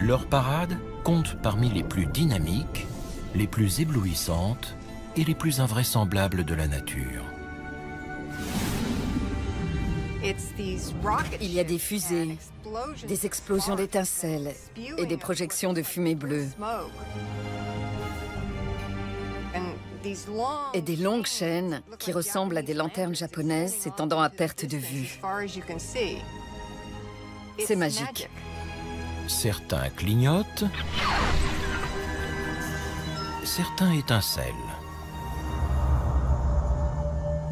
Leur parade compte parmi les plus dynamiques, les plus éblouissantes et les plus invraisemblables de la nature. Il y a des fusées, des explosions d'étincelles et des projections de fumée bleue. Et des longues chaînes qui ressemblent à des lanternes japonaises s'étendant à perte de vue. C'est magique. Certains clignotent, certains étincellent.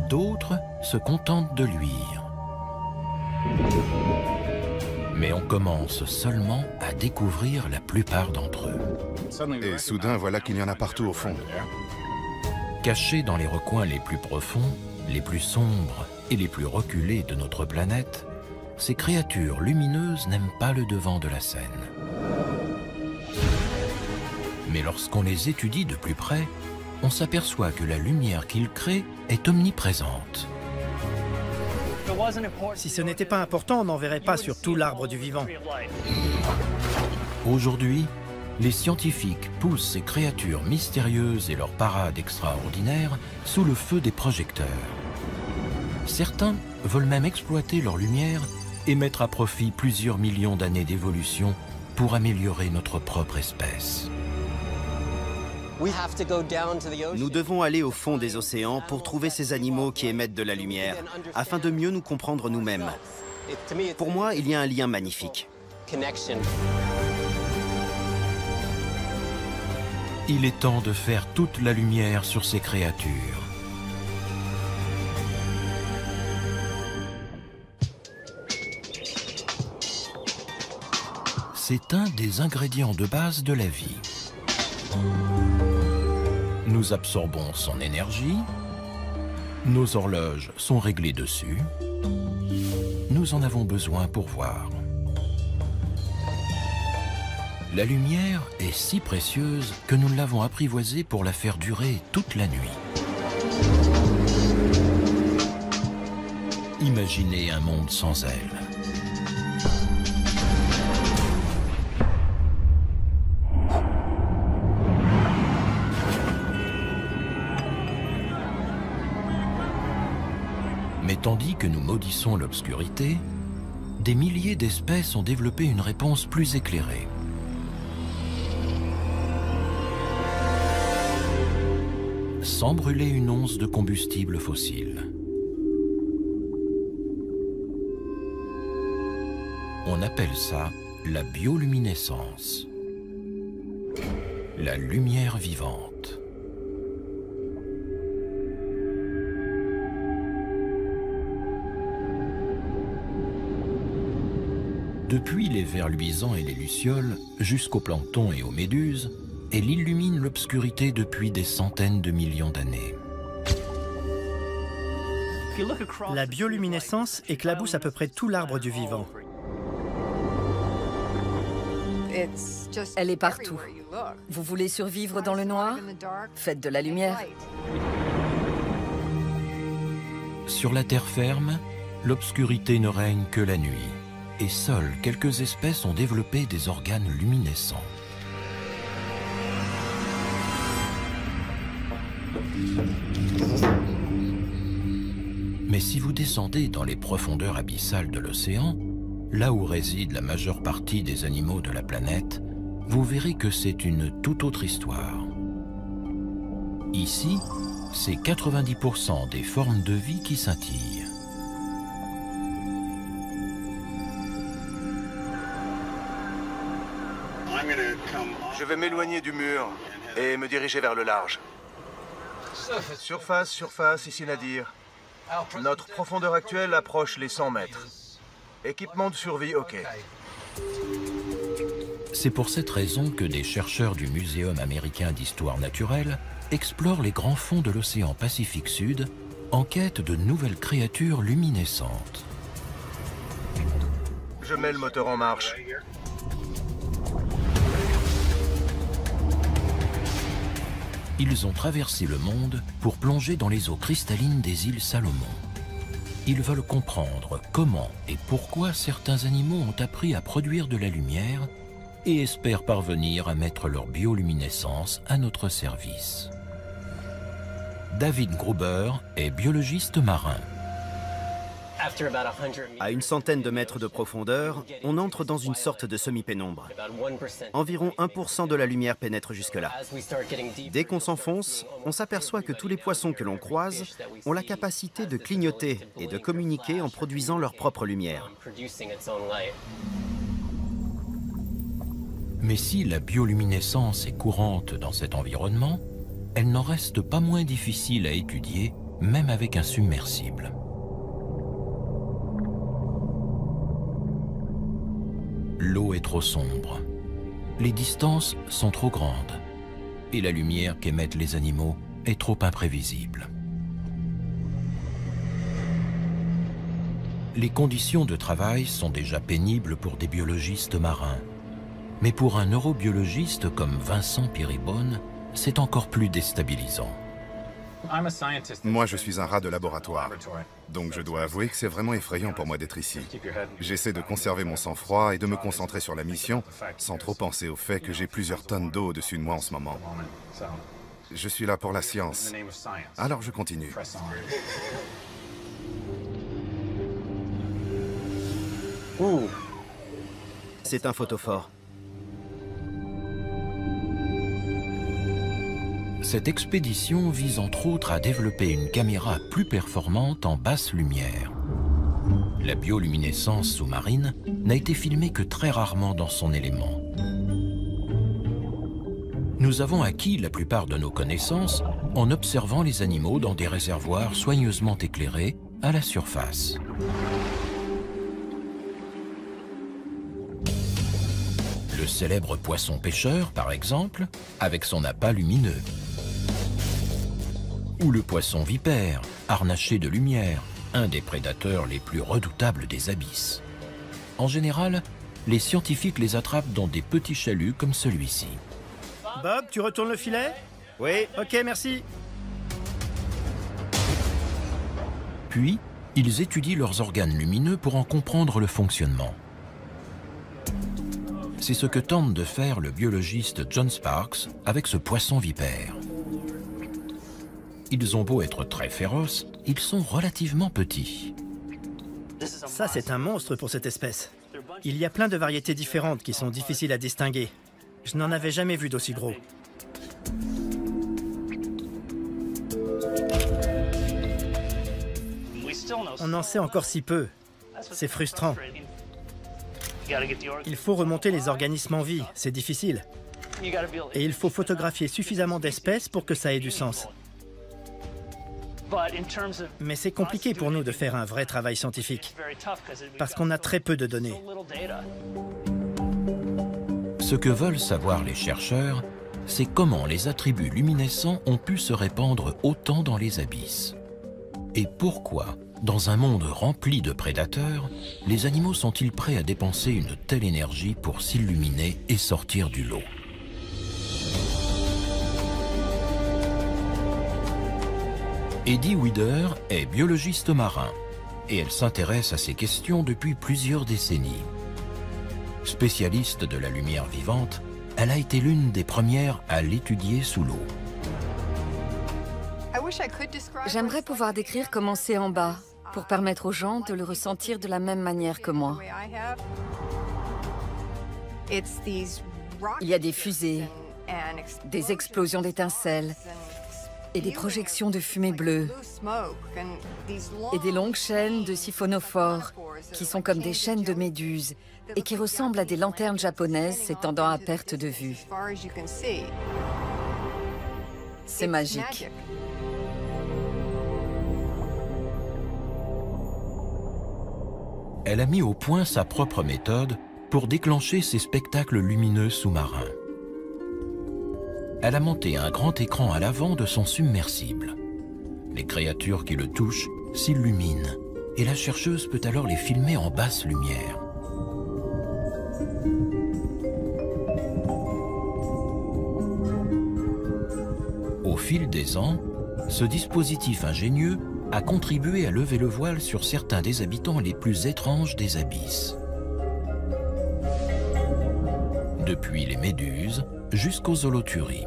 D'autres se contentent de luire. Mais on commence seulement à découvrir la plupart d'entre eux. Et soudain, voilà qu'il y en a partout au fond. Cachés dans les recoins les plus profonds, les plus sombres et les plus reculés de notre planète, ces créatures lumineuses n'aiment pas le devant de la scène. Mais lorsqu'on les étudie de plus près, on s'aperçoit que la lumière qu'ils créent est omniprésente. Si ce n'était pas important, on n'en verrait pas sur tout l'arbre du vivant. Aujourd'hui, les scientifiques poussent ces créatures mystérieuses et leurs parades extraordinaires sous le feu des projecteurs. Certains veulent même exploiter leur lumière et mettre à profit plusieurs millions d'années d'évolution pour améliorer notre propre espèce. Nous devons aller au fond des océans pour trouver ces animaux qui émettent de la lumière, afin de mieux nous comprendre nous-mêmes. Pour moi, il y a un lien magnifique. Il est temps de faire toute la lumière sur ces créatures. C'est un des ingrédients de base de la vie. Nous absorbons son énergie, nos horloges sont réglées dessus, nous en avons besoin pour voir. La lumière est si précieuse que nous l'avons apprivoisée pour la faire durer toute la nuit. Imaginez un monde sans elle. Mais tandis que nous maudissons l'obscurité, des milliers d'espèces ont développé une réponse plus éclairée. Sans brûler une once de combustible fossile. On appelle ça la bioluminescence, la lumière vivante. Depuis les vers luisants et les lucioles, jusqu'au plancton et aux méduses, elle illumine l'obscurité depuis des centaines de millions d'années. La bioluminescence éclabousse à peu près tout l'arbre du vivant. Elle est partout. Vous voulez survivre dans le noir? Faites de la lumière. Sur la terre ferme, l'obscurité ne règne que la nuit. Et seules quelques espèces ont développé des organes luminescents. Mais si vous descendez dans les profondeurs abyssales de l'océan, là où réside la majeure partie des animaux de la planète, vous verrez que c'est une toute autre histoire. Ici, c'est 90% des formes de vie qui scintillent. Je vais m'éloigner du mur et me diriger vers le large. Surface, surface, ici Nadir. Notre profondeur actuelle approche les 100 mètres. Équipement de survie, OK. C'est pour cette raison que des chercheurs du Muséum américain d'histoire naturelle explorent les grands fonds de l'océan Pacifique Sud en quête de nouvelles créatures luminescentes. Je mets le moteur en marche. Ils ont traversé le monde pour plonger dans les eaux cristallines des îles Salomon. Ils veulent comprendre comment et pourquoi certains animaux ont appris à produire de la lumière et espèrent parvenir à mettre leur bioluminescence à notre service. David Gruber est biologiste marin. À une centaine de mètres de profondeur, on entre dans une sorte de semi-pénombre. Environ 1% de la lumière pénètre jusque-là. Dès qu'on s'enfonce, on s'aperçoit que tous les poissons que l'on croise ont la capacité de clignoter et de communiquer en produisant leur propre lumière. Mais si la bioluminescence est courante dans cet environnement, elle n'en reste pas moins difficile à étudier, même avec un submersible. L'eau est trop sombre, les distances sont trop grandes et la lumière qu'émettent les animaux est trop imprévisible. Les conditions de travail sont déjà pénibles pour des biologistes marins, mais pour un neurobiologiste comme Vincent Piribone, c'est encore plus déstabilisant. Moi, je suis un rat de laboratoire, donc je dois avouer que c'est vraiment effrayant pour moi d'être ici. J'essaie de conserver mon sang-froid et de me concentrer sur la mission, sans trop penser au fait que j'ai plusieurs tonnes d'eau au-dessus de moi en ce moment. Je suis là pour la science, alors je continue. C'est un photophore. Cette expédition vise entre autres à développer une caméra plus performante en basse lumière. La bioluminescence sous-marine n'a été filmée que très rarement dans son élément. Nous avons acquis la plupart de nos connaissances en observant les animaux dans des réservoirs soigneusement éclairés à la surface. Le célèbre poisson pêcheur, par exemple, avec son appât lumineux. Ou le poisson vipère, harnaché de lumière, un des prédateurs les plus redoutables des abysses. En général, les scientifiques les attrapent dans des petits chaluts comme celui-ci. Bob, tu retournes le filet? Oui. Ok, merci. Puis, ils étudient leurs organes lumineux pour en comprendre le fonctionnement. C'est ce que tente de faire le biologiste John Sparks avec ce poisson vipère. Ils ont beau être très féroces, ils sont relativement petits. Ça, c'est un monstre pour cette espèce. Il y a plein de variétés différentes qui sont difficiles à distinguer. Je n'en avais jamais vu d'aussi gros. On en sait encore si peu. C'est frustrant. Il faut remonter les organismes en vie, c'est difficile. Et il faut photographier suffisamment d'espèces pour que ça ait du sens. Mais c'est compliqué pour nous de faire un vrai travail scientifique, parce qu'on a très peu de données. Ce que veulent savoir les chercheurs, c'est comment les attributs luminescents ont pu se répandre autant dans les abysses. Et pourquoi, dans un monde rempli de prédateurs, les animaux sont-ils prêts à dépenser une telle énergie pour s'illuminer et sortir du lot? Eddie Weider est biologiste marin et elle s'intéresse à ces questions depuis plusieurs décennies. Spécialiste de la lumière vivante, elle a été l'une des premières à l'étudier sous l'eau. J'aimerais pouvoir décrire comment c'est en bas, pour permettre aux gens de le ressentir de la même manière que moi. Il y a des fusées, des explosions d'étincelles, et des projections de fumée bleue, et des longues chaînes de siphonophores, qui sont comme des chaînes de méduses, et qui ressemblent à des lanternes japonaises s'étendant à perte de vue. C'est magique. Elle a mis au point sa propre méthode pour déclencher ces spectacles lumineux sous-marins. Elle a monté un grand écran à l'avant de son submersible. Les créatures qui le touchent s'illuminent et la chercheuse peut alors les filmer en basse lumière. Au fil des ans, ce dispositif ingénieux a contribué à lever le voile sur certains des habitants les plus étranges des abysses. depuis les méduses jusqu'aux holothuries.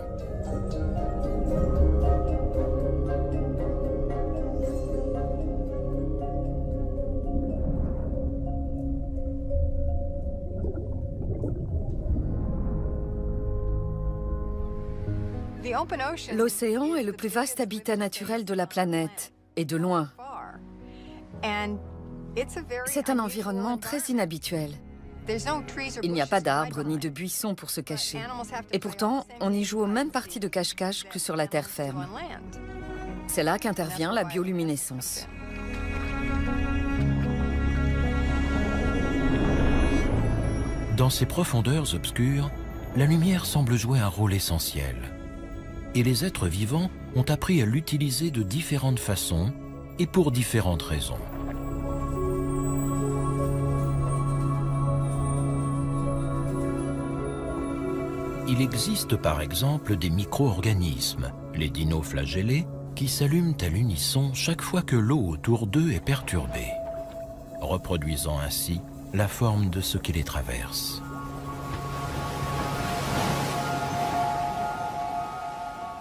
L'océan est le plus vaste habitat naturel de la planète, et de loin. C'est un environnement très inhabituel. Il n'y a pas d'arbres ni de buissons pour se cacher. Et pourtant, on y joue aux mêmes parties de cache-cache que sur la terre ferme. C'est là qu'intervient la bioluminescence. Dans ces profondeurs obscures, la lumière semble jouer un rôle essentiel. Et les êtres vivants ont appris à l'utiliser de différentes façons et pour différentes raisons. Il existe par exemple des micro-organismes, les dinoflagellés, qui s'allument à l'unisson chaque fois que l'eau autour d'eux est perturbée, reproduisant ainsi la forme de ce qui les traverse.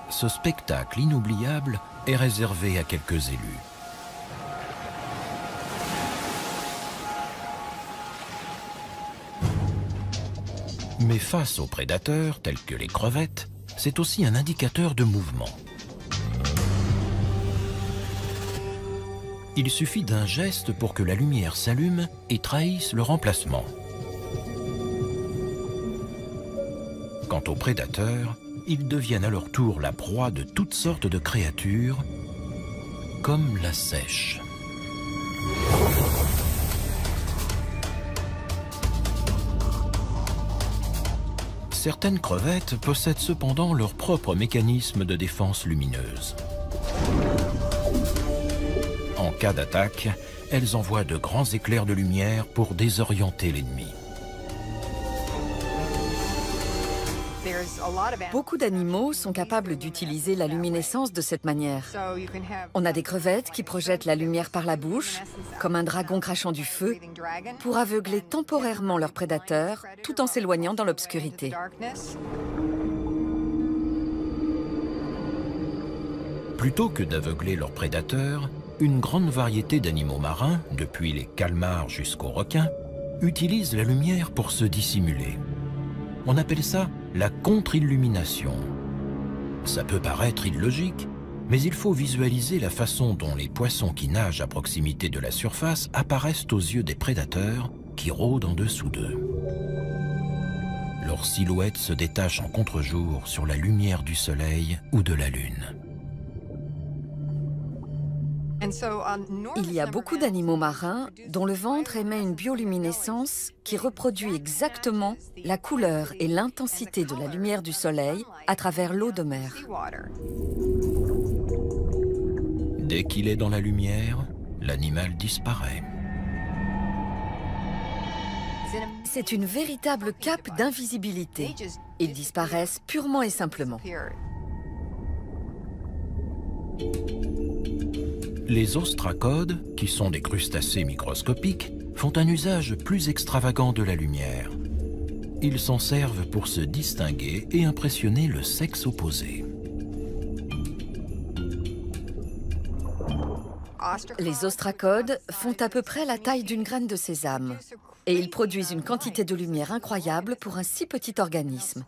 Ce spectacle inoubliable est réservé à quelques élus. Mais face aux prédateurs, tels que les crevettes, c'est aussi un indicateur de mouvement. Il suffit d'un geste pour que la lumière s'allume et trahisse le remplacement. Quant aux prédateurs, ils deviennent à leur tour la proie de toutes sortes de créatures, comme la seiche. Certaines crevettes possèdent cependant leur propre mécanisme de défense lumineuse. En cas d'attaque, elles envoient de grands éclairs de lumière pour désorienter l'ennemi. Beaucoup d'animaux sont capables d'utiliser la luminescence de cette manière. On a des crevettes qui projettent la lumière par la bouche, comme un dragon crachant du feu, pour aveugler temporairement leurs prédateurs, tout en s'éloignant dans l'obscurité. Plutôt que d'aveugler leurs prédateurs, une grande variété d'animaux marins, depuis les calmars jusqu'aux requins, utilisent la lumière pour se dissimuler. On appelle ça la contre-illumination. Ça peut paraître illogique, mais il faut visualiser la façon dont les poissons qui nagent à proximité de la surface apparaissent aux yeux des prédateurs qui rôdent en dessous d'eux. Leur silhouette se détache en contre-jour sur la lumière du soleil ou de la lune. Il y a beaucoup d'animaux marins dont le ventre émet une bioluminescence qui reproduit exactement la couleur et l'intensité de la lumière du soleil à travers l'eau de mer. Dès qu'il est dans la lumière, l'animal disparaît. C'est une véritable cape d'invisibilité. Ils disparaissent purement et simplement. Les ostracodes, qui sont des crustacés microscopiques, font un usage plus extravagant de la lumière. Ils s'en servent pour se distinguer et impressionner le sexe opposé. Les ostracodes font à peu près la taille d'une graine de sésame. Et ils produisent une quantité de lumière incroyable pour un si petit organisme.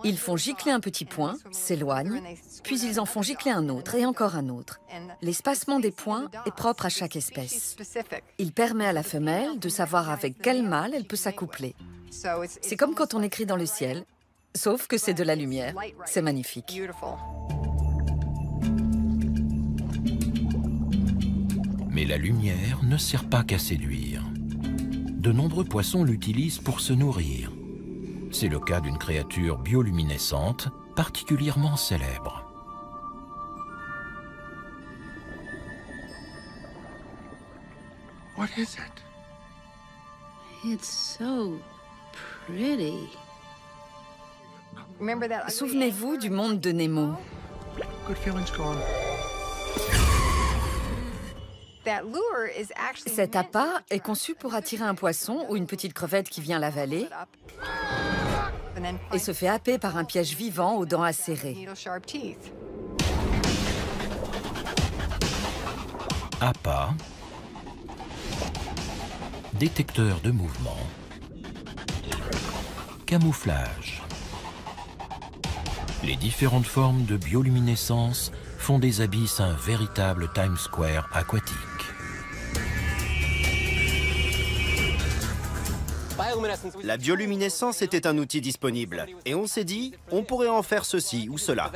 Ils font gicler un petit point, s'éloignent, puis ils en font gicler un autre et encore un autre. L'espacement des points est propre à chaque espèce. Il permet à la femelle de savoir avec quel mâle elle peut s'accoupler. C'est comme quand on écrit dans le ciel, sauf que c'est de la lumière. C'est magnifique. Mais la lumière ne sert pas qu'à séduire. De nombreux poissons l'utilisent pour se nourrir. C'est le cas d'une créature bioluminescente particulièrement célèbre. What is it? It's so pretty. Souvenez-vous du monde de Nemo. Good feelings gone. Cet appât est conçu pour attirer un poisson ou une petite crevette qui vient l'avaler et se fait happer par un piège vivant aux dents acérées. Appât, détecteur de mouvement, camouflage. Les différentes formes de bioluminescence font des abysses un véritable Times Square aquatique. La bioluminescence était un outil disponible, et on s'est dit, on pourrait en faire ceci ou cela.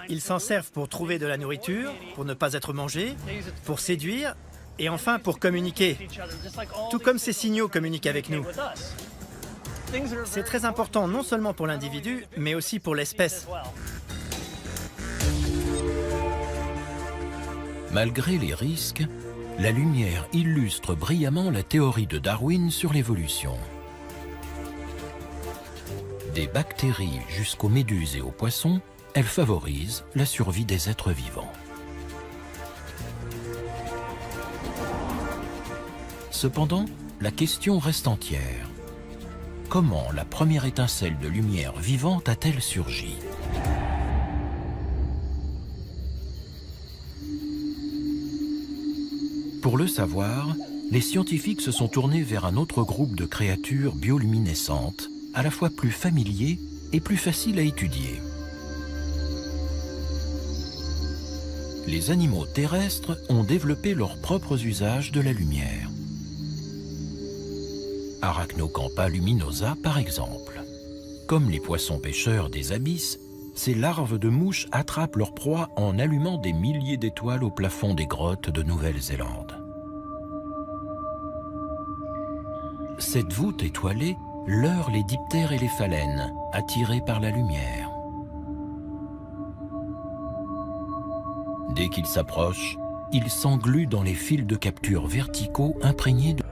Ils s'en servent pour trouver de la nourriture, pour ne pas être mangés, pour séduire, et enfin pour communiquer. Tout comme ces signaux communiquent avec nous. C'est très important non seulement pour l'individu, mais aussi pour l'espèce. Malgré les risques, la lumière illustre brillamment la théorie de Darwin sur l'évolution. Des bactéries jusqu'aux méduses et aux poissons, elle favorise la survie des êtres vivants. Cependant, la question reste entière. Comment la première étincelle de lumière vivante a-t-elle surgi ? Pour le savoir, les scientifiques se sont tournés vers un autre groupe de créatures bioluminescentes, à la fois plus familier et plus facile à étudier. Les animaux terrestres ont développé leurs propres usages de la lumière. Arachnocampa luminosa, par exemple. Comme les poissons pêcheurs des abysses, ces larves de mouches attrapent leur proie en allumant des milliers d'étoiles au plafond des grottes de Nouvelle-Zélande. Cette voûte étoilée leurre les diptères et les phalènes, attirés par la lumière. Dès qu'ils s'approchent, ils s'engluent dans les fils de capture verticaux imprégnés de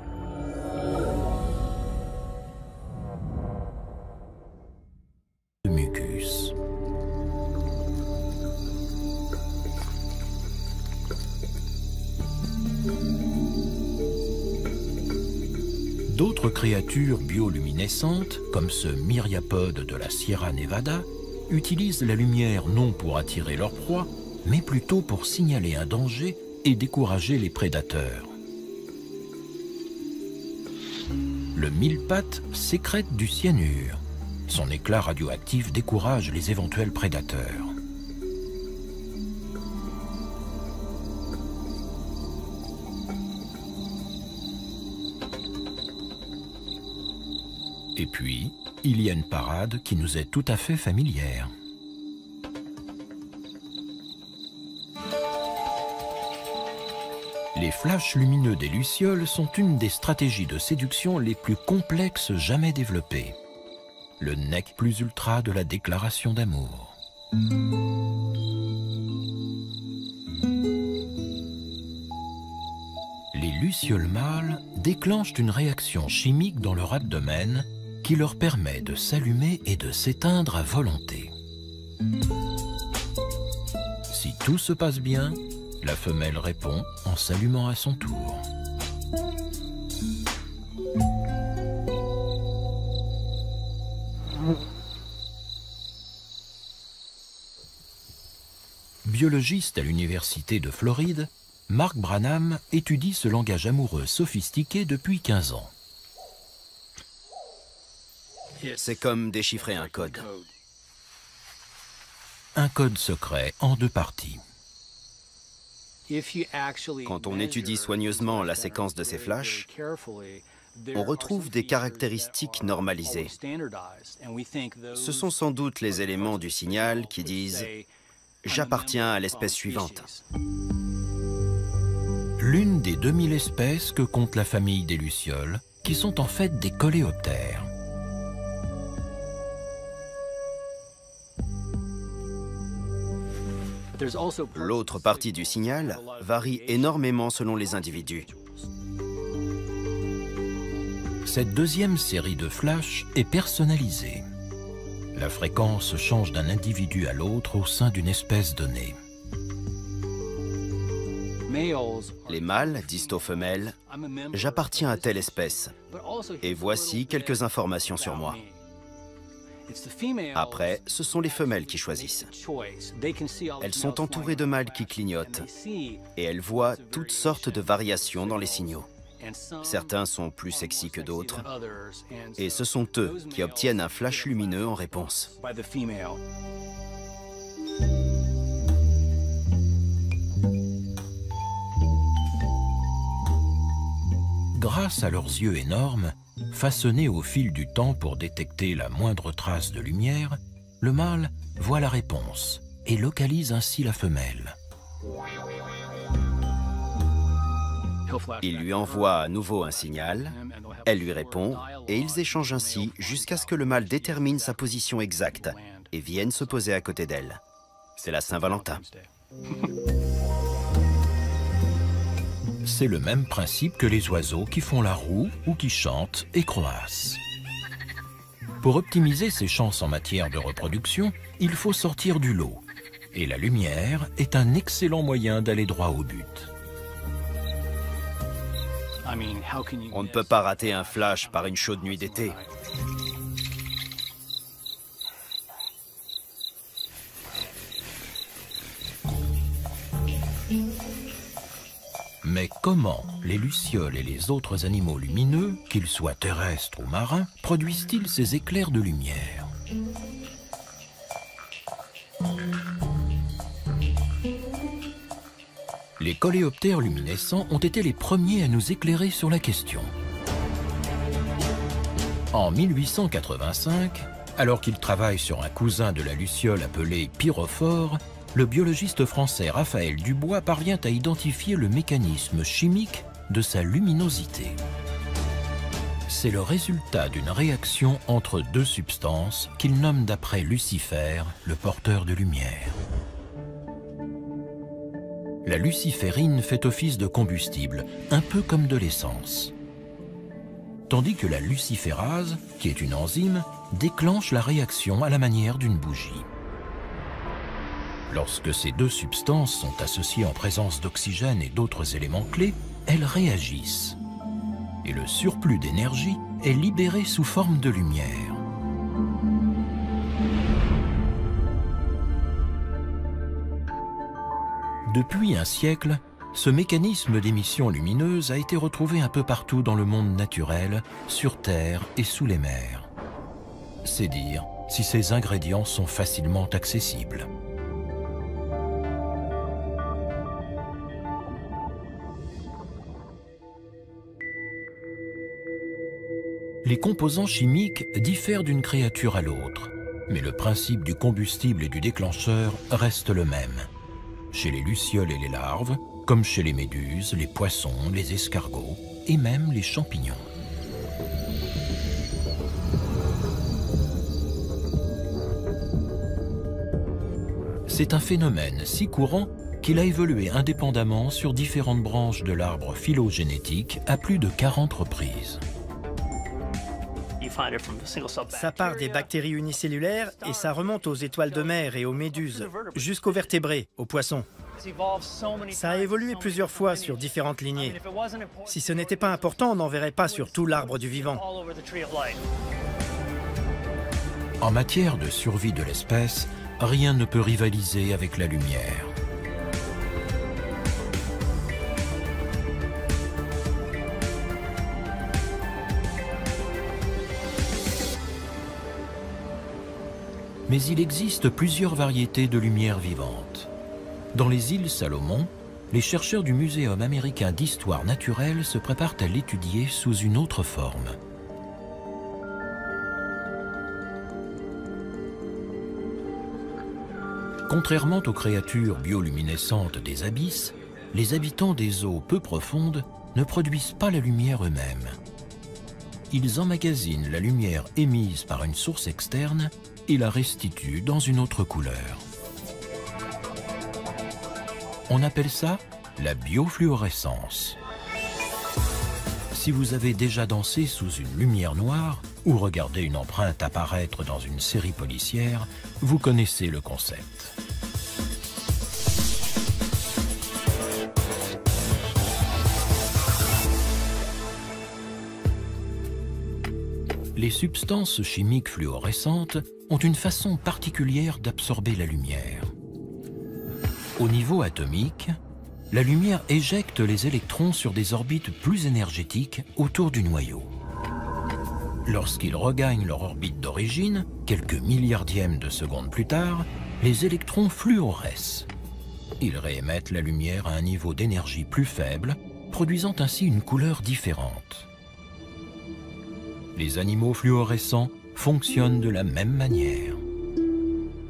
mucus. D'autres créatures bioluminescentes, comme ce myriapode de la Sierra Nevada, utilisent la lumière non pour attirer leur proie, mais plutôt pour signaler un danger et décourager les prédateurs. Le mille-pattes sécrète du cyanure. Son éclat radioactif décourage les éventuels prédateurs. Et puis, il y a une parade qui nous est tout à fait familière. Les flashs lumineux des lucioles sont une des stratégies de séduction les plus complexes jamais développées. Le nec plus ultra de la déclaration d'amour. Les lucioles mâles déclenchent une réaction chimique dans leur abdomen qui leur permet de s'allumer et de s'éteindre à volonté. Si tout se passe bien, la femelle répond en s'allumant à son tour. Biologiste à l'université de Floride, Mark Branham étudie ce langage amoureux sophistiqué depuis 15 ans. C'est comme déchiffrer un code. Un code secret en 2 parties. Quand on étudie soigneusement la séquence de ces flashs, on retrouve des caractéristiques normalisées. Ce sont sans doute les éléments du signal qui disent « J'appartiens à l'espèce suivante ». L'une des 2000 espèces que compte la famille des lucioles, qui sont en fait des coléoptères. L'autre partie du signal varie énormément selon les individus. Cette deuxième série de flashs est personnalisée. La fréquence change d'un individu à l'autre au sein d'une espèce donnée. Les mâles disent aux femelles « J'appartiens à telle espèce, et voici quelques informations sur moi ». Après, ce sont les femelles qui choisissent. Elles sont entourées de mâles qui clignotent, et elles voient toutes sortes de variations dans les signaux. Certains sont plus sexy que d'autres, et ce sont eux qui obtiennent un flash lumineux en réponse. Grâce à leurs yeux énormes, façonnés au fil du temps pour détecter la moindre trace de lumière, le mâle voit la réponse et localise ainsi la femelle. Il lui envoie à nouveau un signal, elle lui répond, et ils échangent ainsi jusqu'à ce que le mâle détermine sa position exacte et vienne se poser à côté d'elle. C'est la Saint-Valentin. C'est le même principe que les oiseaux qui font la roue ou qui chantent et croassent. Pour optimiser ses chances en matière de reproduction, il faut sortir du lot. Et la lumière est un excellent moyen d'aller droit au but. On ne peut pas rater un flash par une chaude nuit d'été. Mais comment les lucioles et les autres animaux lumineux, qu'ils soient terrestres ou marins, produisent-ils ces éclairs de lumière? Les coléoptères luminescents ont été les premiers à nous éclairer sur la question. En 1885, alors qu'il travaille sur un cousin de la luciole appelé pyrophore, le biologiste français Raphaël Dubois parvient à identifier le mécanisme chimique de sa luminosité. C'est le résultat d'une réaction entre deux substances qu'il nomme d'après Lucifer, le porteur de lumière. La luciférine fait office de combustible, un peu comme de l'essence. Tandis que la luciférase, qui est une enzyme, déclenche la réaction à la manière d'une bougie. Lorsque ces deux substances sont associées en présence d'oxygène et d'autres éléments clés, elles réagissent. Et le surplus d'énergie est libéré sous forme de lumière. Depuis un siècle, ce mécanisme d'émission lumineuse a été retrouvé un peu partout dans le monde naturel, sur Terre et sous les mers. C'est dire si ces ingrédients sont facilement accessibles. Les composants chimiques diffèrent d'une créature à l'autre, mais le principe du combustible et du déclencheur reste le même. Chez les lucioles et les larves, comme chez les méduses, les poissons, les escargots et même les champignons. C'est un phénomène si courant qu'il a évolué indépendamment sur différentes branches de l'arbre phylogénétique à plus de 40 reprises. Ça part des bactéries unicellulaires et ça remonte aux étoiles de mer et aux méduses, jusqu'aux vertébrés, aux poissons. Ça a évolué plusieurs fois sur différentes lignées. Si ce n'était pas important, on n'en verrait pas sur tout l'arbre du vivant. En matière de survie de l'espèce, rien ne peut rivaliser avec la lumière. Mais il existe plusieurs variétés de lumière vivante. Dans les îles Salomon, les chercheurs du Muséum américain d'histoire naturelle se préparent à l'étudier sous une autre forme. Contrairement aux créatures bioluminescentes des abysses, les habitants des eaux peu profondes ne produisent pas la lumière eux-mêmes. Ils emmagasinent la lumière émise par une source externe et la restituent dans une autre couleur. On appelle ça la biofluorescence. Si vous avez déjà dansé sous une lumière noire ou regardé une empreinte apparaître dans une série policière, vous connaissez le concept. Les substances chimiques fluorescentes ont une façon particulière d'absorber la lumière. Au niveau atomique, la lumière éjecte les électrons sur des orbites plus énergétiques autour du noyau. Lorsqu'ils regagnent leur orbite d'origine, quelques milliardièmes de secondes plus tard, les électrons fluorescent. Ils réémettent la lumière à un niveau d'énergie plus faible, produisant ainsi une couleur différente. Les animaux fluorescents fonctionnent de la même manière.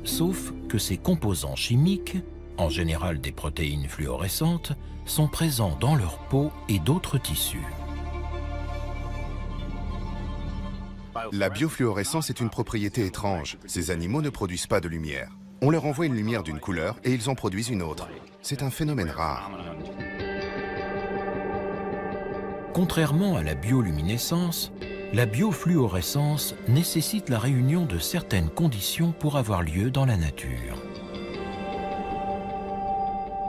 Sauf que ces composants chimiques, en général des protéines fluorescentes, sont présents dans leur peau et d'autres tissus. La biofluorescence est une propriété étrange. Ces animaux ne produisent pas de lumière. On leur envoie une lumière d'une couleur et ils en produisent une autre. C'est un phénomène rare. Contrairement à la bioluminescence, la biofluorescence nécessite la réunion de certaines conditions pour avoir lieu dans la nature.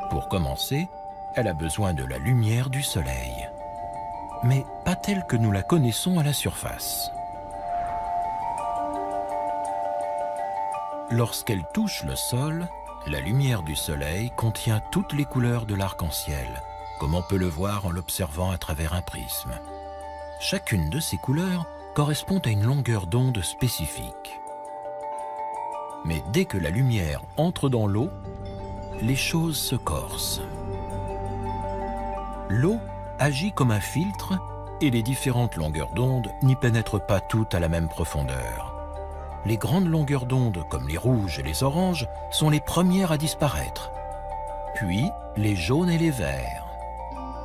Pour commencer, elle a besoin de la lumière du soleil. Mais pas telle que nous la connaissons à la surface. Lorsqu'elle touche le sol, la lumière du soleil contient toutes les couleurs de l'arc-en-ciel, comme on peut le voir en l'observant à travers un prisme. Chacune de ces couleurs correspond à une longueur d'onde spécifique. Mais dès que la lumière entre dans l'eau, les choses se corsent. L'eau agit comme un filtre et les différentes longueurs d'onde n'y pénètrent pas toutes à la même profondeur. Les grandes longueurs d'onde, comme les rouges et les oranges, sont les premières à disparaître. Puis les jaunes et les verts.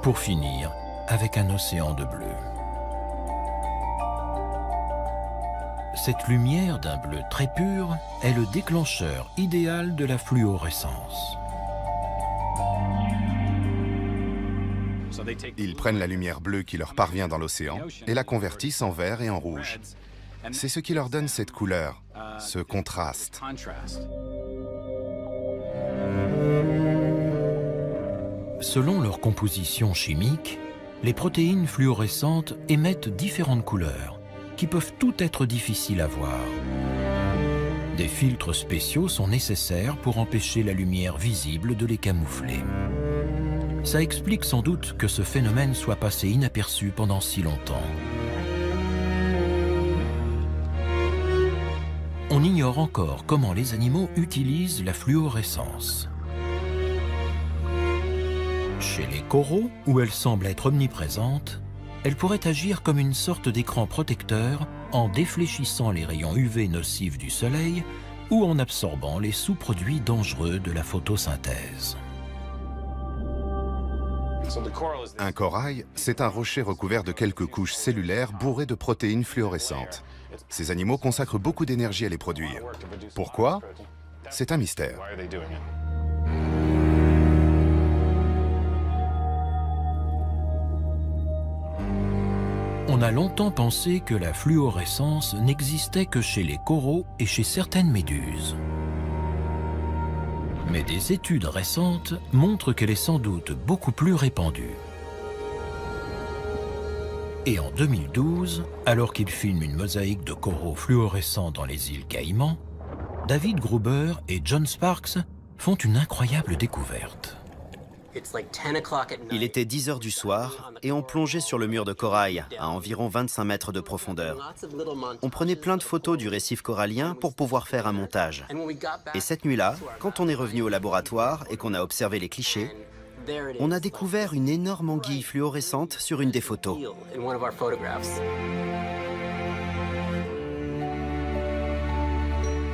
Pour finir avec un océan de bleu. Cette lumière d'un bleu très pur est le déclencheur idéal de la fluorescence. Ils prennent la lumière bleue qui leur parvient dans l'océan et la convertissent en vert et en rouge. C'est ce qui leur donne cette couleur, ce contraste. Selon leur composition chimique, les protéines fluorescentes émettent différentes couleurs, qui peuvent toutes être difficiles à voir. Des filtres spéciaux sont nécessaires pour empêcher la lumière visible de les camoufler. Ça explique sans doute que ce phénomène soit passé inaperçu pendant si longtemps. On ignore encore comment les animaux utilisent la fluorescence. Chez les coraux, où elle semble être omniprésente, elle pourrait agir comme une sorte d'écran protecteur en défléchissant les rayons UV nocifs du soleil ou en absorbant les sous-produits dangereux de la photosynthèse. Un corail, c'est un rocher recouvert de quelques couches cellulaires bourrées de protéines fluorescentes. Ces animaux consacrent beaucoup d'énergie à les produire. Pourquoi? C'est un mystère. On a longtemps pensé que la fluorescence n'existait que chez les coraux et chez certaines méduses. Mais des études récentes montrent qu'elle est sans doute beaucoup plus répandue. Et en 2012, alors qu'il filme une mosaïque de coraux fluorescents dans les îles Caïmans, David Gruber et John Sparks font une incroyable découverte. Il était 10 heures du soir et on plongeait sur le mur de corail à environ 25 mètres de profondeur. On prenait plein de photos du récif corallien pour pouvoir faire un montage. Et cette nuit-là, quand on est revenu au laboratoire et qu'on a observé les clichés, on a découvert une énorme anguille fluorescente sur une des photos.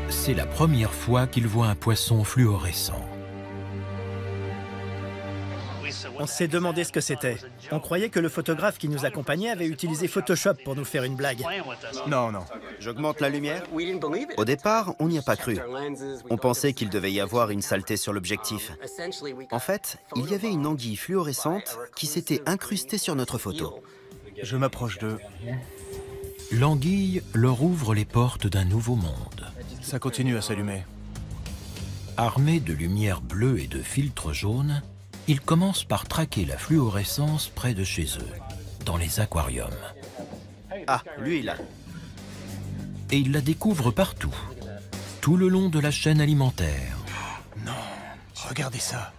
C'est la première fois qu'ils voient un poisson fluorescent. On s'est demandé ce que c'était. On croyait que le photographe qui nous accompagnait avait utilisé Photoshop pour nous faire une blague. Non, non. J'augmente la lumière? Au départ, on n'y a pas cru. On pensait qu'il devait y avoir une saleté sur l'objectif. En fait, il y avait une anguille fluorescente qui s'était incrustée sur notre photo. Je m'approche d'eux. L'anguille leur ouvre les portes d'un nouveau monde. Ça continue à s'allumer. Armés de lumière bleue et de filtres jaunes, ils commencent par traquer la fluorescence près de chez eux, dans les aquariums. Ah, lui là. et ils la découvrent partout, tout le long de la chaîne alimentaire. Non, regardez ça.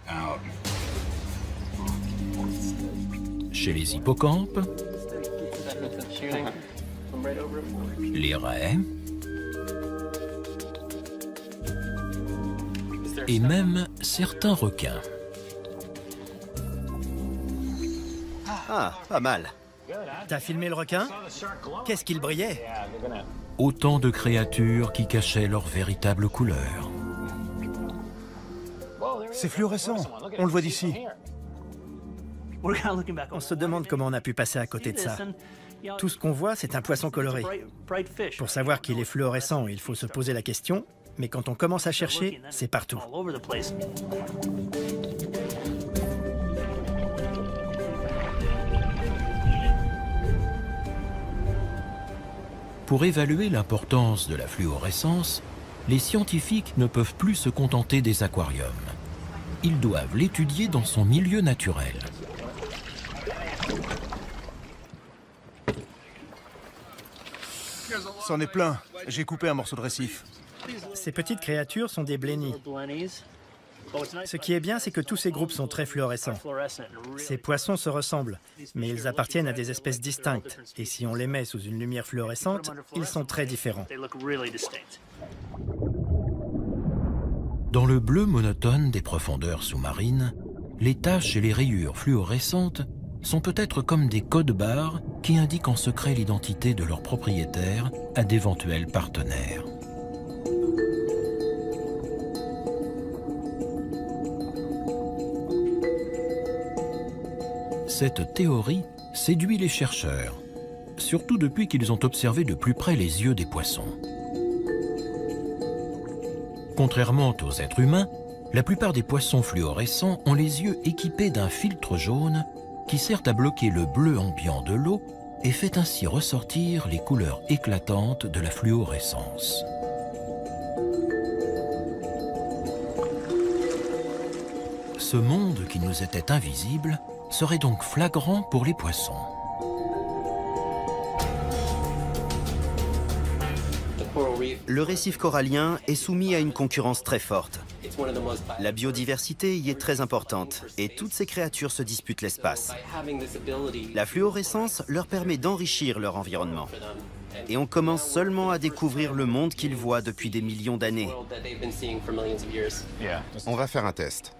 Chez les hippocampes, les raies et même certains requins. Ah, pas mal. T'as filmé le requin? Qu'est-ce qu'il brillait? Autant de créatures qui cachaient leur véritable couleur. C'est fluorescent, on le voit d'ici. On se demande comment on a pu passer à côté de ça. Tout ce qu'on voit, c'est un poisson coloré. Pour savoir qu'il est fluorescent, il faut se poser la question, mais quand on commence à chercher, c'est partout. Pour évaluer l'importance de la fluorescence, les scientifiques ne peuvent plus se contenter des aquariums. Ils doivent l'étudier dans son milieu naturel. C'en est plein. J'ai coupé un morceau de récif. Ces petites créatures sont des blennies. Ce qui est bien, c'est que tous ces groupes sont très fluorescents. Ces poissons se ressemblent, mais ils appartiennent à des espèces distinctes. Et si on les met sous une lumière fluorescente, ils sont très différents. Dans le bleu monotone des profondeurs sous-marines, les taches et les rayures fluorescentes sont peut-être comme des codes-barres qui indiquent en secret l'identité de leurs propriétaires à d'éventuels partenaires. Cette théorie séduit les chercheurs, surtout depuis qu'ils ont observé de plus près les yeux des poissons. Contrairement aux êtres humains, la plupart des poissons fluorescents ont les yeux équipés d'un filtre jaune qui sert à bloquer le bleu ambiant de l'eau et fait ainsi ressortir les couleurs éclatantes de la fluorescence. Ce monde qui nous était invisible serait donc flagrant pour les poissons. Le récif corallien est soumis à une concurrence très forte. La biodiversité y est très importante et toutes ces créatures se disputent l'espace. La fluorescence leur permet d'enrichir leur environnement. Et on commence seulement à découvrir le monde qu'ils voient depuis des millions d'années. On va faire un test.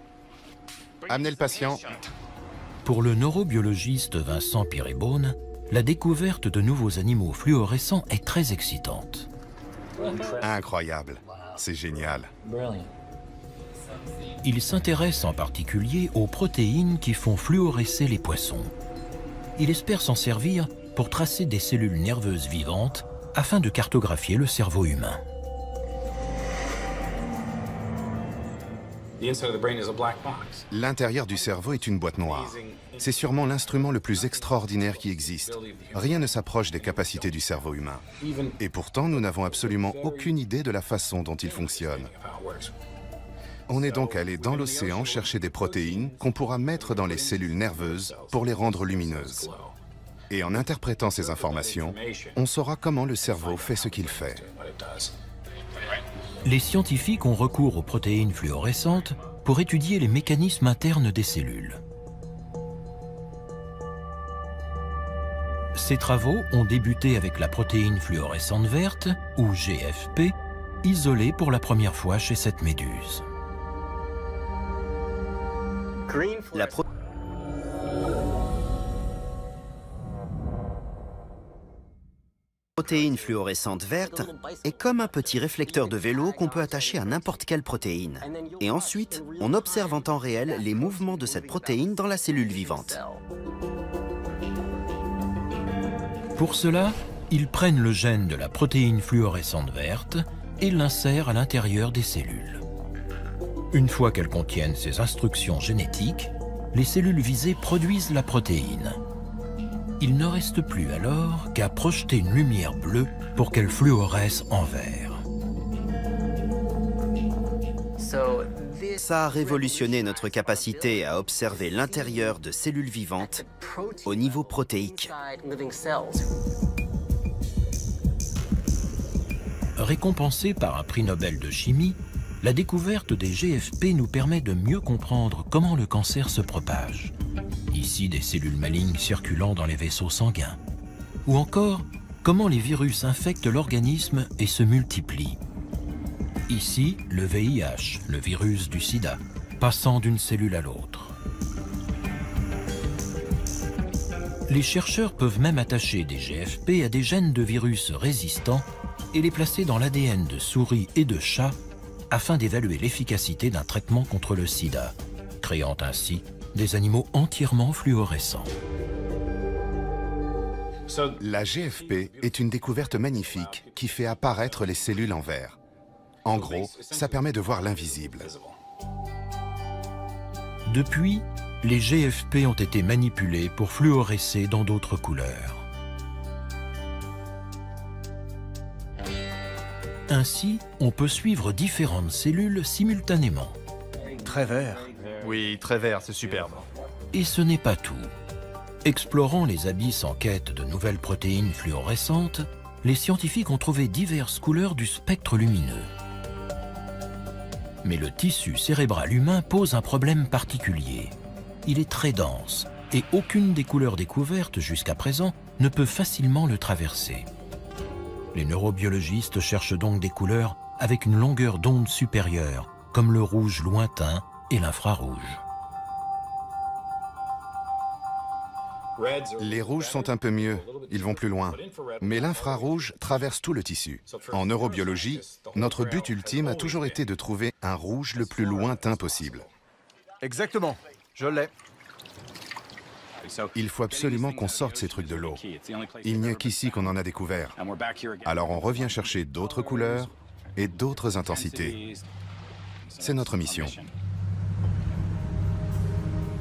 Amenez le patient. Pour le neurobiologiste Vincent Pirébonne, la découverte de nouveaux animaux fluorescents est très excitante. Incroyable. C'est génial. Il s'intéresse en particulier aux protéines qui font fluorescer les poissons. Il espère s'en servir pour tracer des cellules nerveuses vivantes afin de cartographier le cerveau humain. L'intérieur du cerveau est une boîte noire. C'est sûrement l'instrument le plus extraordinaire qui existe. Rien ne s'approche des capacités du cerveau humain. Et pourtant, nous n'avons absolument aucune idée de la façon dont il fonctionne. On est donc allé dans l'océan chercher des protéines qu'on pourra mettre dans les cellules nerveuses pour les rendre lumineuses. Et en interprétant ces informations, on saura comment le cerveau fait ce qu'il fait. Les scientifiques ont recours aux protéines fluorescentes pour étudier les mécanismes internes des cellules. Ces travaux ont débuté avec la protéine fluorescente verte, ou GFP, isolée pour la première fois chez cette méduse. La protéine fluorescente verte est comme un petit réflecteur de vélo qu'on peut attacher à n'importe quelle protéine. Et ensuite, on observe en temps réel les mouvements de cette protéine dans la cellule vivante. Pour cela, ils prennent le gène de la protéine fluorescente verte et l'insèrent à l'intérieur des cellules. Une fois qu'elles contiennent ces instructions génétiques, les cellules visées produisent la protéine. Il ne reste plus alors qu'à projeter une lumière bleue pour qu'elle fluoresce en vert. Ça a révolutionné notre capacité à observer l'intérieur de cellules vivantes au niveau protéique. récompensée par un prix Nobel de chimie, la découverte des GFP nous permet de mieux comprendre comment le cancer se propage. Ici, des cellules malignes circulant dans les vaisseaux sanguins. Ou encore, comment les virus infectent l'organisme et se multiplient. Ici, le VIH, le virus du sida, passant d'une cellule à l'autre. Les chercheurs peuvent même attacher des GFP à des gènes de virus résistants et les placer dans l'ADN de souris et de chats afin d'évaluer l'efficacité d'un traitement contre le sida, créant ainsi des animaux entièrement fluorescents. La GFP est une découverte magnifique qui fait apparaître les cellules en vert. En gros, ça permet de voir l'invisible. Depuis, les GFP ont été manipulés pour fluorescer dans d'autres couleurs. Ainsi, on peut suivre différentes cellules simultanément. Très vert. Oui, très vert, c'est superbe. Et ce n'est pas tout. Explorant les abysses en quête de nouvelles protéines fluorescentes, les scientifiques ont trouvé diverses couleurs du spectre lumineux. Mais le tissu cérébral humain pose un problème particulier. Il est très dense et aucune des couleurs découvertes jusqu'à présent ne peut facilement le traverser. Les neurobiologistes cherchent donc des couleurs avec une longueur d'onde supérieure, comme le rouge lointain et l'infrarouge. Les rouges sont un peu mieux, ils vont plus loin. Mais l'infrarouge traverse tout le tissu. En neurobiologie, notre but ultime a toujours été de trouver un rouge le plus lointain possible. Exactement, je l'ai. Il faut absolument qu'on sorte ces trucs de l'eau. Il n'y a qu'ici qu'on en a découvert. Alors on revient chercher d'autres couleurs et d'autres intensités. C'est notre mission.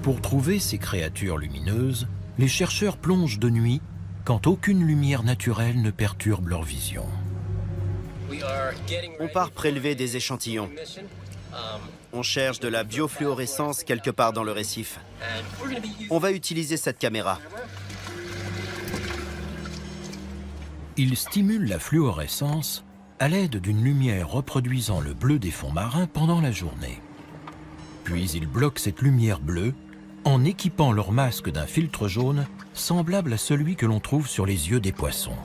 Pour trouver ces créatures lumineuses, les chercheurs plongent de nuit quand aucune lumière naturelle ne perturbe leur vision. On part prélever des échantillons. On cherche de la biofluorescence quelque part dans le récif. On va utiliser cette caméra. Ils stimulent la fluorescence à l'aide d'une lumière reproduisant le bleu des fonds marins pendant la journée. Puis ils bloquent cette lumière bleue en équipant leur masque d'un filtre jaune semblable à celui que l'on trouve sur les yeux des poissons.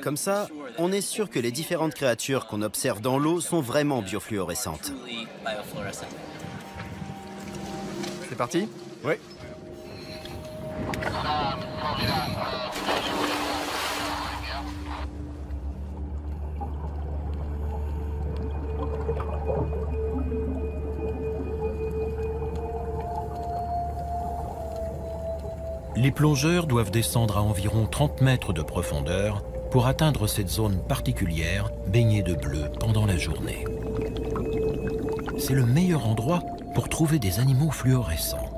Comme ça, on est sûr que les différentes créatures qu'on observe dans l'eau sont vraiment biofluorescentes. C'est parti? Oui. Les plongeurs doivent descendre à environ 30 mètres de profondeur pour atteindre cette zone particulière baignée de bleu pendant la journée. C'est le meilleur endroit pour trouver des animaux fluorescents.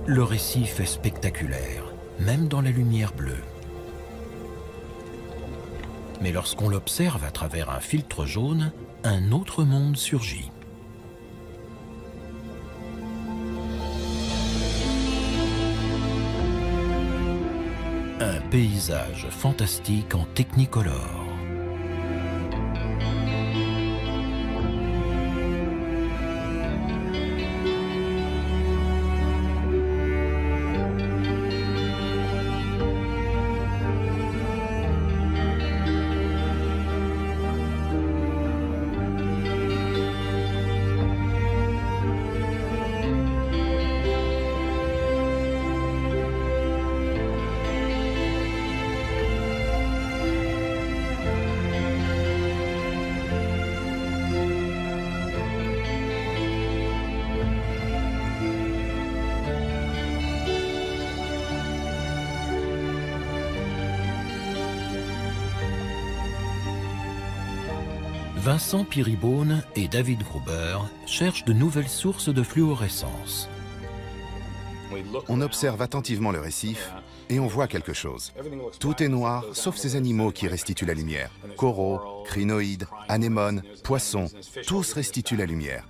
Le récif est spectaculaire, même dans la lumière bleue. Mais lorsqu'on l'observe à travers un filtre jaune, un autre monde surgit. Un paysage fantastique en technicolor. Vincent Piribone et David Gruber cherchent de nouvelles sources de fluorescence. On observe attentivement le récif et on voit quelque chose. Tout est noir, sauf ces animaux qui restituent la lumière. Coraux, crinoïdes, anémones, poissons, tous restituent la lumière.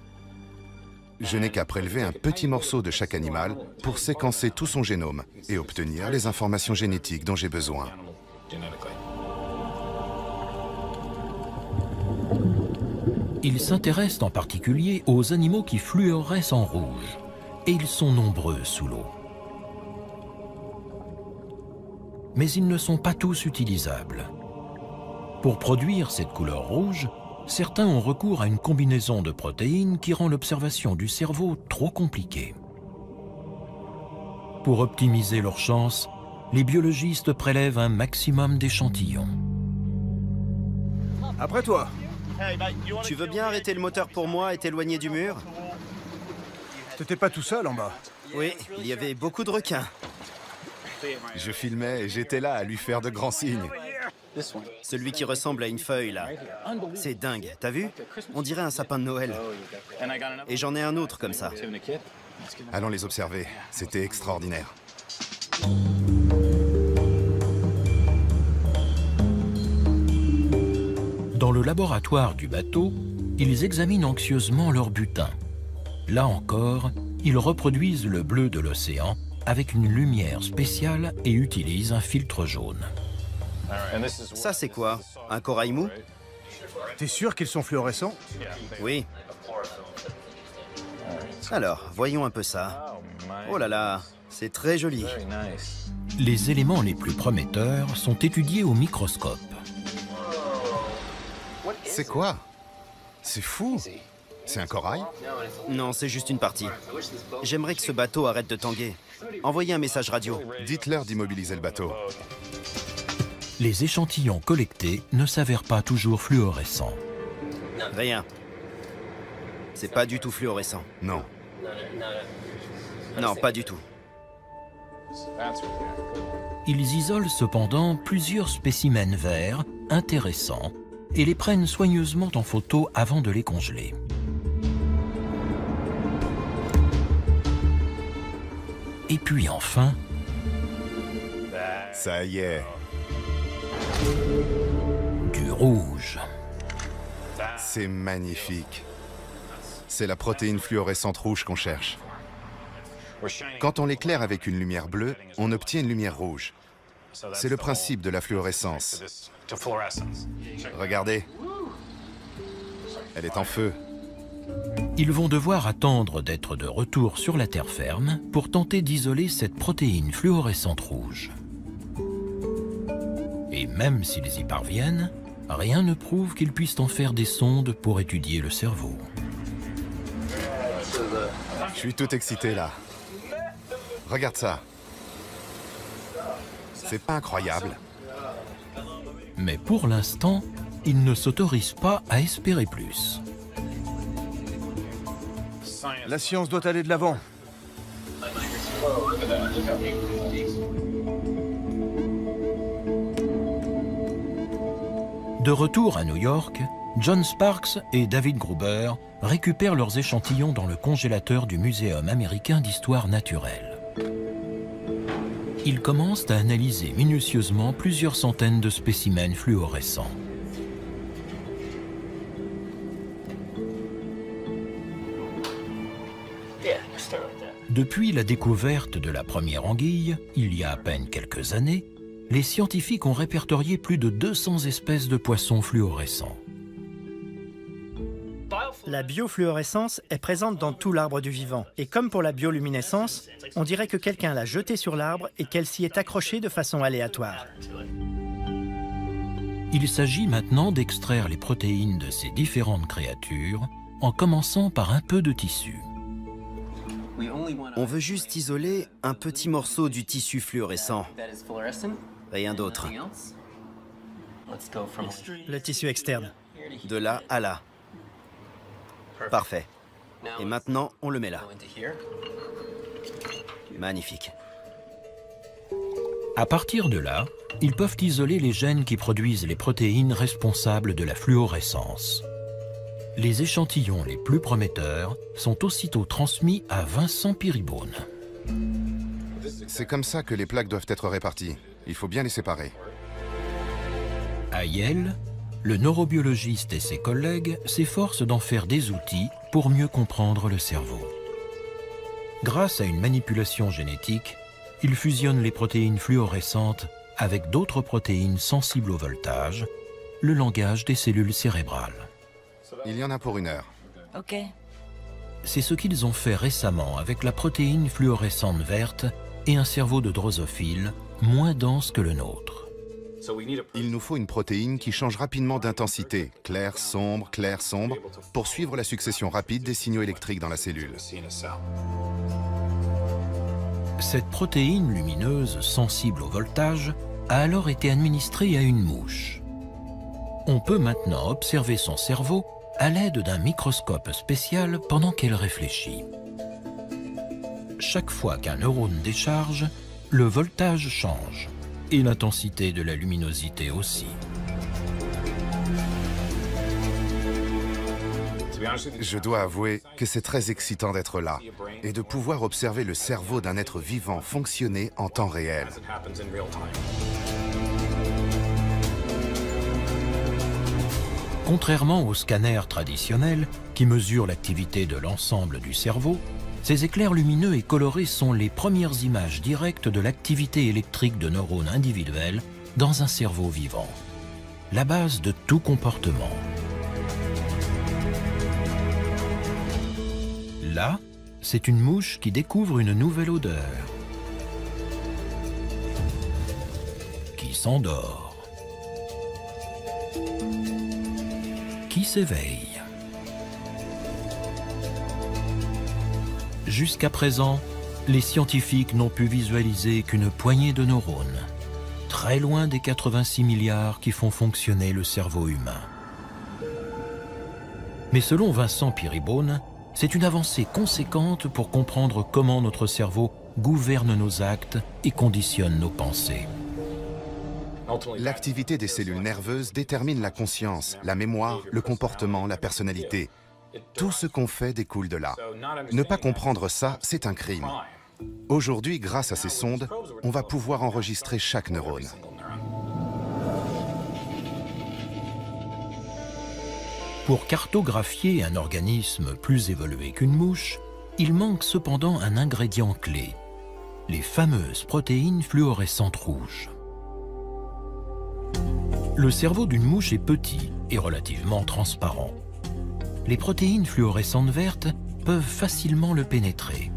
Je n'ai qu'à prélever un petit morceau de chaque animal pour séquencer tout son génome et obtenir les informations génétiques dont j'ai besoin. Ils s'intéressent en particulier aux animaux qui fluorescent en rouge, et ils sont nombreux sous l'eau. Mais ils ne sont pas tous utilisables. Pour produire cette couleur rouge, certains ont recours à une combinaison de protéines qui rend l'observation du cerveau trop compliquée. Pour optimiser leurs chances, les biologistes prélèvent un maximum d'échantillons. Après toi. Tu veux bien arrêter le moteur pour moi et t'éloigner du mur? T'étais pas tout seul en bas. Oui, il y avait beaucoup de requins. Je filmais et j'étais là à lui faire de grands signes. Celui qui ressemble à une feuille, là. C'est dingue, t'as vu? On dirait un sapin de Noël. Et j'en ai un autre comme ça. Allons les observer, c'était extraordinaire. Dans le laboratoire du bateau, ils examinent anxieusement leur butin. Là encore, ils reproduisent le bleu de l'océan avec une lumière spéciale et utilisent un filtre jaune. Ça, c'est quoi? Un corail mou? T'es sûr qu'ils sont fluorescents? Oui. Alors, voyons un peu ça. Oh là là, c'est très joli. Les éléments les plus prometteurs sont étudiés au microscope. C'est quoi? C'est fou! C'est un corail? Non, c'est juste une partie. J'aimerais que ce bateau arrête de tanguer. Envoyez un message radio. Dites-leur d'immobiliser le bateau. Les échantillons collectés ne s'avèrent pas toujours fluorescents. Rien. C'est pas du tout fluorescent. Non. Non, pas du tout. Ils isolent cependant plusieurs spécimens verts intéressants et les prennent soigneusement en photo avant de les congeler. Et puis enfin... Ça y est. Du rouge. C'est magnifique. C'est la protéine fluorescente rouge qu'on cherche. Quand on l'éclaire avec une lumière bleue, on obtient une lumière rouge. C'est le principe de la fluorescence. Regardez. Elle est en feu. Ils vont devoir attendre d'être de retour sur la terre ferme pour tenter d'isoler cette protéine fluorescente rouge. Et même s'ils y parviennent, rien ne prouve qu'ils puissent en faire des sondes pour étudier le cerveau. Je suis tout excité là. Regarde ça. C'est pas incroyable? Mais pour l'instant, ils ne s'autorisent pas à espérer plus. La science doit aller de l'avant. De retour à New York, John Sparks et David Gruber récupèrent leurs échantillons dans le congélateur du Muséum américain d'histoire naturelle. Ils commencent à analyser minutieusement plusieurs centaines de spécimens fluorescents. Depuis la découverte de la première anguille, il y a à peine quelques années, les scientifiques ont répertorié plus de 200 espèces de poissons fluorescents. La biofluorescence est présente dans tout l'arbre du vivant. Et comme pour la bioluminescence, on dirait que quelqu'un l'a jetée sur l'arbre et qu'elle s'y est accrochée de façon aléatoire. Il s'agit maintenant d'extraire les protéines de ces différentes créatures en commençant par un peu de tissu. On veut juste isoler un petit morceau du tissu fluorescent. Rien d'autre. Le tissu externe. De là à là. Parfait. Et maintenant, on le met là. Magnifique. À partir de là, ils peuvent isoler les gènes qui produisent les protéines responsables de la fluorescence. Les échantillons les plus prometteurs sont aussitôt transmis à Vincent Piribone. C'est comme ça que les plaques doivent être réparties. Il faut bien les séparer. À Yale, le neurobiologiste et ses collègues s'efforcent d'en faire des outils pour mieux comprendre le cerveau. Grâce à une manipulation génétique, ils fusionnent les protéines fluorescentes avec d'autres protéines sensibles au voltage, le langage des cellules cérébrales. Il y en a pour 1 heure. Ok. C'est ce qu'ils ont fait récemment avec la protéine fluorescente verte et un cerveau de drosophile moins dense que le nôtre. Il nous faut une protéine qui change rapidement d'intensité, clair, sombre, pour suivre la succession rapide des signaux électriques dans la cellule. Cette protéine lumineuse sensible au voltage a alors été administrée à une mouche. On peut maintenant observer son cerveau à l'aide d'un microscope spécial pendant qu'elle réfléchit. Chaque fois qu'un neurone décharge, le voltage change et l'intensité de la luminosité aussi. Je dois avouer que c'est très excitant d'être là et de pouvoir observer le cerveau d'un être vivant fonctionner en temps réel. Contrairement aux scanners traditionnels qui mesurent l'activité de l'ensemble du cerveau, ces éclairs lumineux et colorés sont les premières images directes de l'activité électrique de neurones individuels dans un cerveau vivant. La base de tout comportement. Là, c'est une mouche qui découvre une nouvelle odeur, qui s'endort, qui s'éveille. Jusqu'à présent, les scientifiques n'ont pu visualiser qu'une poignée de neurones, très loin des 86 milliards qui font fonctionner le cerveau humain. Mais selon Vincent Peerybone, c'est une avancée conséquente pour comprendre comment notre cerveau gouverne nos actes et conditionne nos pensées. L'activité des cellules nerveuses détermine la conscience, la mémoire, le comportement, la personnalité. Tout ce qu'on fait découle de là. Ne pas comprendre ça, c'est un crime. Aujourd'hui, grâce à ces sondes, on va pouvoir enregistrer chaque neurone. Pour cartographier un organisme plus évolué qu'une mouche, il manque cependant un ingrédient clé, les fameuses protéines fluorescentes rouges. Le cerveau d'une mouche est petit et relativement transparent. Les protéines fluorescentes vertes peuvent facilement le pénétrer.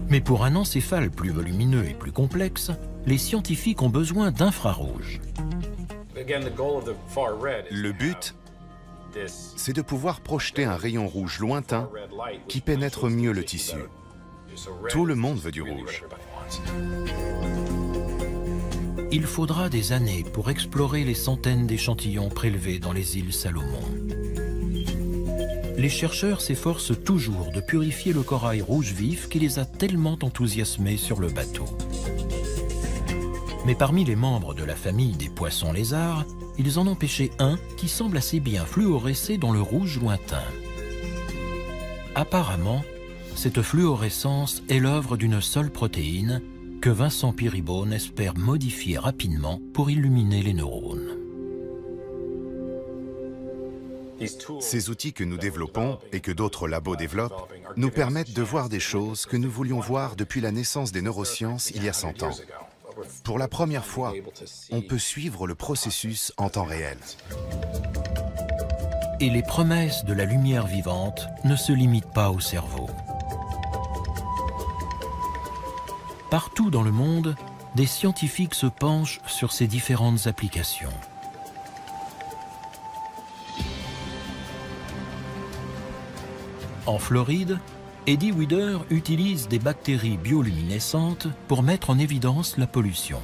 Mais pour un encéphale plus volumineux et plus complexe, les scientifiques ont besoin d'infrarouge. Le but, c'est de pouvoir projeter un rayon rouge lointain qui pénètre mieux le tissu. Tout le monde veut du rouge. Il faudra des années pour explorer les centaines d'échantillons prélevés dans les îles Salomon. Les chercheurs s'efforcent toujours de purifier le corail rouge vif qui les a tellement enthousiasmés sur le bateau. Mais parmi les membres de la famille des poissons lézards, ils en ont pêché un qui semble assez bien fluorescer dans le rouge lointain. Apparemment, cette fluorescence est l'œuvre d'une seule protéine que Vincent Peerybone espère modifier rapidement pour illuminer les neurones. Ces outils que nous développons et que d'autres labos développent nous permettent de voir des choses que nous voulions voir depuis la naissance des neurosciences il y a 100 ans. Pour la première fois, on peut suivre le processus en temps réel. Et les promesses de la lumière vivante ne se limitent pas au cerveau. Partout dans le monde, des scientifiques se penchent sur ces différentes applications. En Floride, Eddie Weider utilise des bactéries bioluminescentes pour mettre en évidence la pollution.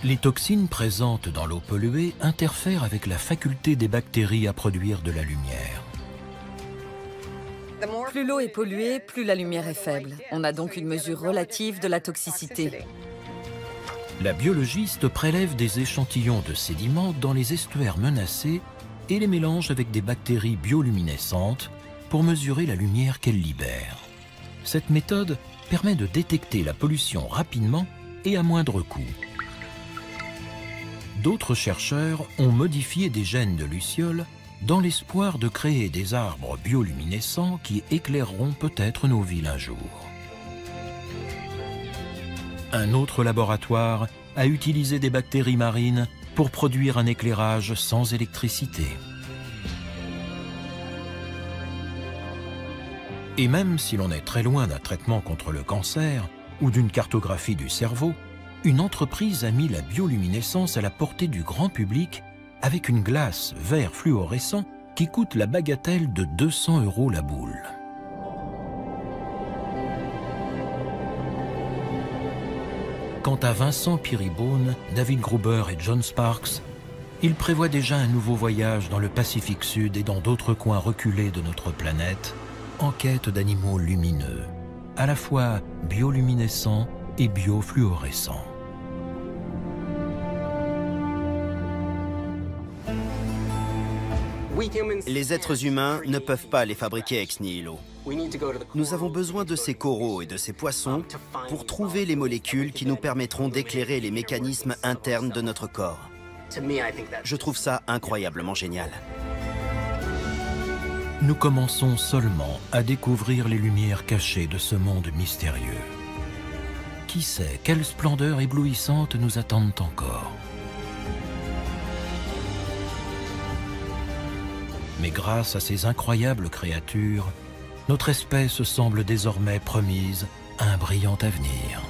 Les toxines présentes dans l'eau polluée interfèrent avec la faculté des bactéries à produire de la lumière. Plus l'eau est polluée, plus la lumière est faible. On a donc une mesure relative de la toxicité. La biologiste prélève des échantillons de sédiments dans les estuaires menacés et les mélange avec des bactéries bioluminescentes pour mesurer la lumière qu'elles libèrent. Cette méthode permet de détecter la pollution rapidement et à moindre coût. d'autres chercheurs ont modifié des gènes de lucioles dans l'espoir de créer des arbres bioluminescents qui éclaireront peut-être nos villes un jour. Un autre laboratoire a utilisé des bactéries marines pour produire un éclairage sans électricité. Et même si l'on est très loin d'un traitement contre le cancer ou d'une cartographie du cerveau, une entreprise a mis la bioluminescence à la portée du grand public avec une glace vert fluorescent qui coûte la bagatelle de 200 € la boule. Quant à Vincent Peerybone, David Gruber et John Sparks, ils prévoient déjà un nouveau voyage dans le Pacifique Sud et dans d'autres coins reculés de notre planète, en quête d'animaux lumineux, à la fois bioluminescents et biofluorescents. Les êtres humains ne peuvent pas les fabriquer ex nihilo. Nous avons besoin de ces coraux et de ces poissons pour trouver les molécules qui nous permettront d'éclairer les mécanismes internes de notre corps. Je trouve ça incroyablement génial. Nous commençons seulement à découvrir les lumières cachées de ce monde mystérieux. Qui sait quelles splendeurs éblouissantes nous attendent encore? Mais grâce à ces incroyables créatures, notre espèce semble désormais promise à un brillant avenir.